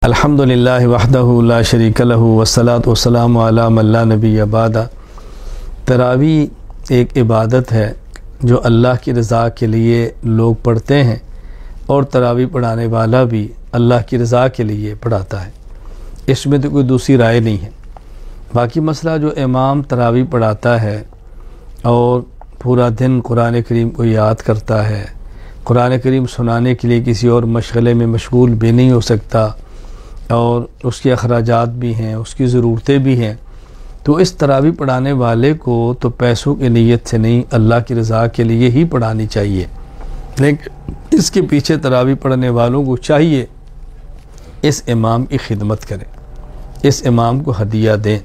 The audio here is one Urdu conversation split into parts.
الحمدللہ وحدہ لا شریک لہ والصلاۃ والسلام علی من لا نبی بعد۔ تراویح ایک عبادت ہے جو اللہ کی رضا کے لیے لوگ پڑھتے ہیں، اور تراویح پڑھانے والا بھی اللہ کی رضا کے لیے پڑھاتا ہے، اس میں تو کوئی دوسری رائے نہیں ہے۔ باقی مسئلہ جو امام تراویح پڑھاتا ہے اور پورا دن قرآن کریم کو یاد کرتا ہے، قرآن کریم سنانے کے لیے کسی اور مشغلے میں مشغول بھی نہیں ہو سکتا، اور اس کے اخراجات بھی ہیں، اس کی ضرورتیں بھی ہیں، تو اس تراویح پڑھانے والے کو تو پیسوں کی نیت سے نہیں، اللہ کی رضا کے لیے ہی پڑھانی چاہیے۔ لیکن اس کے پیچھے تراویح پڑھنے والوں کو چاہیے اس امام کی خدمت کریں، اس امام کو ہدیہ دیں،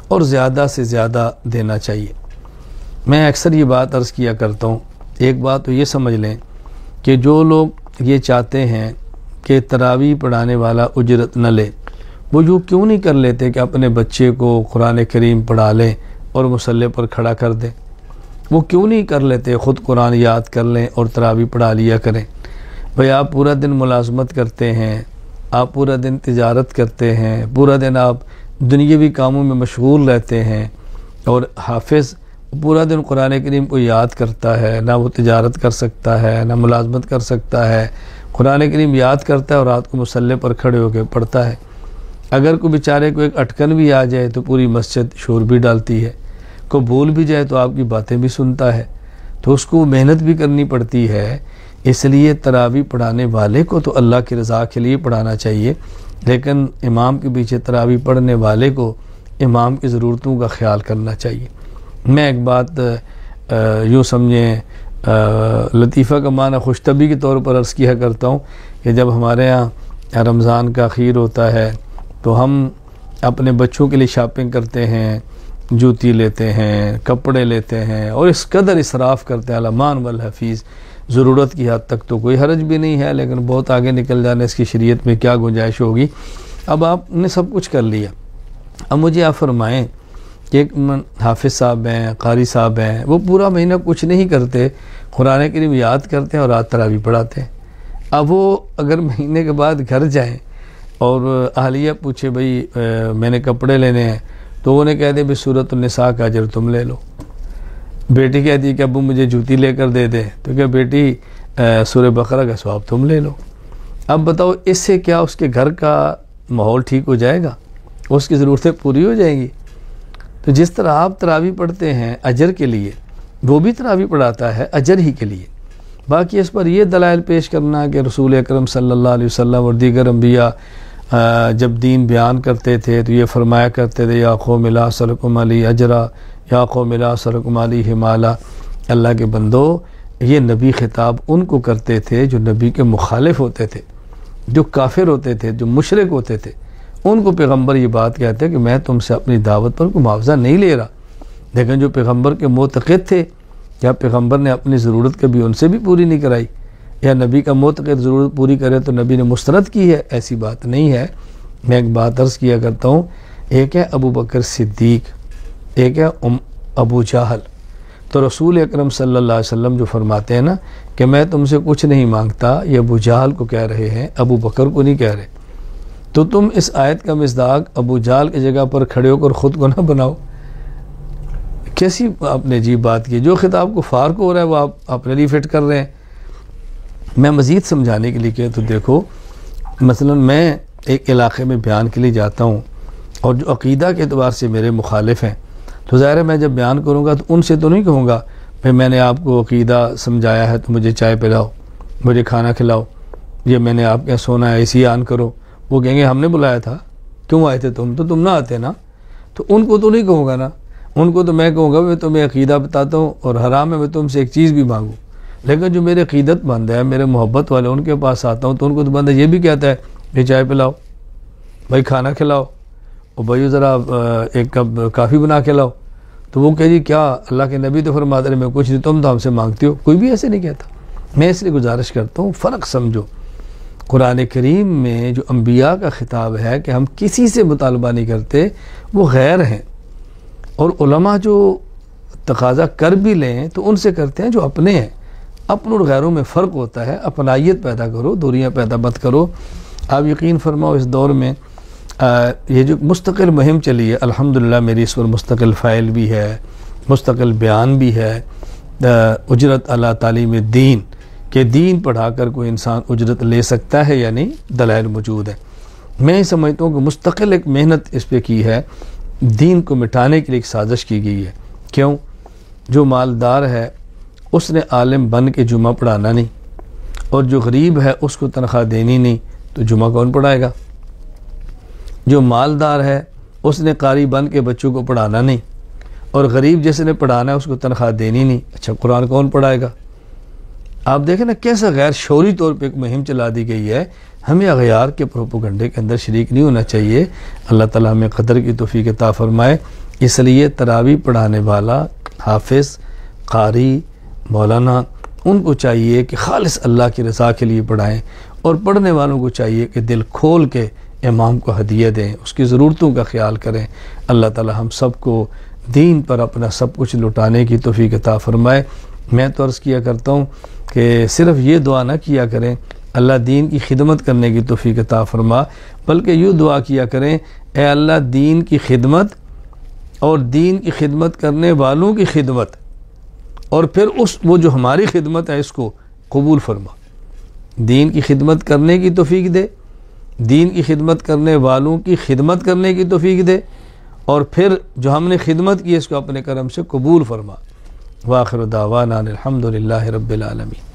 اور زیادہ سے زیادہ دینا چاہیے۔ میں اکثر یہ بات عرض کیا کرتا ہوں، ایک بات تو یہ سمجھ لیں کہ جو لوگ یہ چاہتے ہیں کہ تراویح پڑھانے والا اجرت نہ لے، وہ جو کیوں نہیں کر لیتے کہ اپنے بچے کو قرآن کریم پڑھا لیں اور مصلی پر کھڑا کر دیں؟ وہ کیوں نہیں کر لیتے خود قرآن یاد کر لیں اور تراویح پڑھا لیا کریں؟ بھئی آپ پورا دن ملازمت کرتے ہیں، آپ پورا دن تجارت کرتے ہیں، پورا دن آپ دنیاوی کاموں میں مشغول رہتے ہیں، اور حافظ پورا دن قرآن کریم کو یاد کرتا ہے، نہ وہ تجارت کر سکتا ہے نہ ملازمت کر سکتا ہے، قرآن کریم یاد کرتا ہے اور رات کو مصلی پر کھڑے ہو کے پڑھتا ہے۔ اگر کوئی بیچارے کو ایک اٹکن بھی آ جائے تو پوری مسجد شور بھی ڈالتی ہے، کوئی بھول بھی جائے تو آپ کی باتیں بھی سنتا ہے، تو اس کو محنت بھی کرنی پڑتی ہے۔ اس لیے تراویح پڑھانے والے کو تو اللہ کی رضا کے لیے پڑھانا چاہیے، لیکن امام کے پیچھے تراویح پڑھنے والے کو امام کی ضرورتوں کا خیال کرنا چاہیے۔ میں ایک بات یوں سمجھیں لطیفہ کا معنی خوش طبعی کے طور پر عرض کیا کرتا ہوں کہ جب ہمارے ہاں رمضان کا اخیر ہوتا ہے تو ہم اپنے بچوں کے لیے شاپنگ کرتے ہیں، جوتی لیتے ہیں، کپڑے لیتے ہیں، اور اس قدر اسراف کرتے ہیں علامان والحفیظ، ضرورت کی حد تک تو کوئی حرج بھی نہیں ہے، لیکن بہت آگے نکل جانے اس کی شریعت میں کیا گنجائش ہوگی۔ اب آپ نے سب کچھ کر لیا، اب مجھے آپ فرمائیں کہ ایک حافظ صاحب ہیں، قاری صاحب ہیں، وہ پورا مہینہ کچھ نہیں کرتے، قرآن کریم یاد کرتے ہیں اور رات تراویح پڑھاتے ہیں۔ اب وہ اگر مہینے کے بعد گھر جائیں اور اہلیہ پوچھے بھئی میں نے کپڑے لینے ہیں، تو وہ نے کہہ دے بھئی سورۃ النساء کا اجر تم لے لو۔ بیٹی کہتی ہے کہ ابو مجھے جوتی لے کر دے دے، تو کہ بیٹی سورہ بقرہ کا ثواب تم لے لو۔ اب بتاؤ اس سے کیا اس کے گھر کا ماحول ٹھیک ہو جائے گا؟ اس کی ضرورتیں پوری ہو جائیں گی؟ تو جس طرح آپ تراویح پڑھتے ہیں اجر کے لیے، وہ بھی تراویح پڑھاتا ہے اجر ہی کے لیے۔ باقی اس پر یہ دلائل پیش کرنا کہ رسول اکرم صلی اللہ علیہ وسلم اور دیگر انبیاء جب دین بیان کرتے تھے تو یہ فرمایا کرتے تھے یا قوم لا اسألکم علیہ اجرا یا قوم لا اسألکم علیہ مالا، اللہ کے بندو یہ نبی خطاب ان کو کرتے تھے جو نبی کے مخالف ہوتے تھے، جو کافر ہوتے تھے، جو مشرک ہوتے تھے، ان کو پیغمبر یہ بات کہتے ہیں کہ میں تم سے اپنی دعوت پر کوئی معاوضہ نہیں لے رہا۔ لیکن جو پیغمبر کے معتقد تھے، یا پیغمبر نے اپنی ضرورت کبھی ان سے بھی پوری نہیں کرائی، یا نبی کا معتقد ضرورت پوری کرے تو نبی نے مسترد کی ہے، ایسی بات نہیں ہے۔ میں ایک بات عرض کیا کرتا ہوں، ایک ہے ابو بکر صدیق، ایک ہے ابو جہل۔ تو رسول اکرم صلی اللہ علیہ وسلم جو فرماتے ہیں نا کہ میں تم سے کچھ نہیں مانگتا، یہ ابو جہل کو کہہ رہے ہیں، ابو بکر کو نہیں کہہ رہے۔ تو تم اس آیت کا مصداق ابو جہل کی جگہ پر کھڑے ہو کر خود کو نہ بناؤ۔ کیسی آپ نے عجیب بات کی، جو خطاب کو فار کو ہو رہا ہے وہ آپ اپنے لیے فٹ کر رہے ہیں۔ میں مزید سمجھانے کے لیے کہ تو دیکھو، مثلا میں ایک علاقے میں بیان کے لیے جاتا ہوں، اور جو عقیدہ کے اعتبار سے میرے مخالف ہیں، تو ظاہر ہے میں جب بیان کروں گا تو ان سے تو نہیں کہوں گا بھئی میں نے آپ کو عقیدہ سمجھایا ہے تو مجھے چائے پلاؤ، مجھے کھانا کھلاؤ، یہ میں نے آپ کے سونا ہے اسی آن کرو۔ وہ کہیں گے ہم نے بلایا تھا، کیوں آئے تھے تم؟ تو تم نہ آتے نا۔ تو ان کو تو نہیں کہوں گا نا، ان کو تو میں کہوں گا میں تمہیں عقیدہ بتاتا ہوں اور حرام ہے میں تم سے ایک چیز بھی مانگوں۔ لیکن جو میرے عقیدت بند ہے، میرے محبت والے، ان کے پاس آتا ہوں تو ان کو تو بندہ یہ بھی کہتا ہے کہ چائے پلاؤ، بھائی کھانا کھلاؤ، اور بھائی ذرا ایک کپ کافی بنا کے لاؤ۔ تو وہ کہ جی کیا اللہ کے نبی تو فرماتے ہیں میں کچھ نہیں، تم تو ہم سے مانگتے ہو۔ کوئی بھی ایسے نہیں کہتا۔ میں اس لیے گزارش کرتا ہوں فرق سمجھو۔ قرآن کریم میں جو انبیاء کا خطاب ہے کہ ہم کسی سے مطالبہ نہیں کرتے، وہ غیر ہیں، اور علماء جو تقاضا کر بھی لیں تو ان سے کرتے ہیں جو اپنے ہیں۔ اپن اور غیروں میں فرق ہوتا ہے، اپنائیت پیدا کرو، دوریاں پیدا مت کرو۔ آپ یقین فرماؤ اس دور میں یہ جو مستقل مہم چلی ہے، الحمدللہ میری اس پر مستقل فائل بھی ہے، مستقل بیان بھی ہے، اجرت علی تعلیم دین کہ دین پڑھا کر کوئی انسان اجرت لے سکتا ہے یا نہیں، دلائل موجود ہیں۔ میں سمجھتا ہوں کہ مستقل ایک محنت اس پہ کی ہے، دین کو مٹانے کے لیے ایک سازش کی گئی ہے۔ کیوں؟ جو مالدار ہے اس نے عالم بن کے جمعہ پڑھانا نہیں، اور جو غریب ہے اس کو تنخواہ دینی نہیں، تو جمعہ کون پڑھائے گا؟ جو مالدار ہے اس نے قاری بن کے بچوں کو پڑھانا نہیں، اور غریب جس نے پڑھانا ہے اس کو تنخواہ دینی نہیں، اچھا قرآن کون پڑھائے گا؟ آپ دیکھیں نا کیسا غیر شعوری طور پہ ایک مہم چلا دی گئی ہے۔ ہمیں اغیار کے پروپیگنڈے کے اندر شریک نہیں ہونا چاہیے۔ اللہ تعالیٰ ہمیں قدر کی توفیق عطا فرمائے۔ اس لیے تراویح پڑھانے والا، حافظ، قاری، مولانا، ان کو چاہیے کہ خالص اللہ کی رضا کے لیے پڑھائیں، اور پڑھنے والوں کو چاہیے کہ دل کھول کے امام کو ہدیہ دیں، اس کی ضرورتوں کا خیال کریں۔ اللہ تعالیٰ ہم سب کو دین پر اپنا سب کچھ لٹانے کی توفیق عطا فرمائے۔ میں تو عرض کیا کرتا ہوں کہ صرف یہ دعا نہ کیا کریں اللہ دین کی خدمت کرنے کی توفیق عطا فرما، بلکہ یہ دعا کیا کریں اے اللہ دین کی خدمت اور دین کی خدمت کرنے والوں کی خدمت، اور پھر وہ جو ہماری خدمت ہے اس کو قبول فرما۔ دین کی خدمت کرنے کی توفیق دے، دین کی خدمت کرنے والوں کی خدمت کرنے کی توفیق دے، اور پھر جو ہم نے خدمت کی اس کو اپنے کرم سے قبول فرما۔ وآخر دعوانا الحمدللہ رب العالمین۔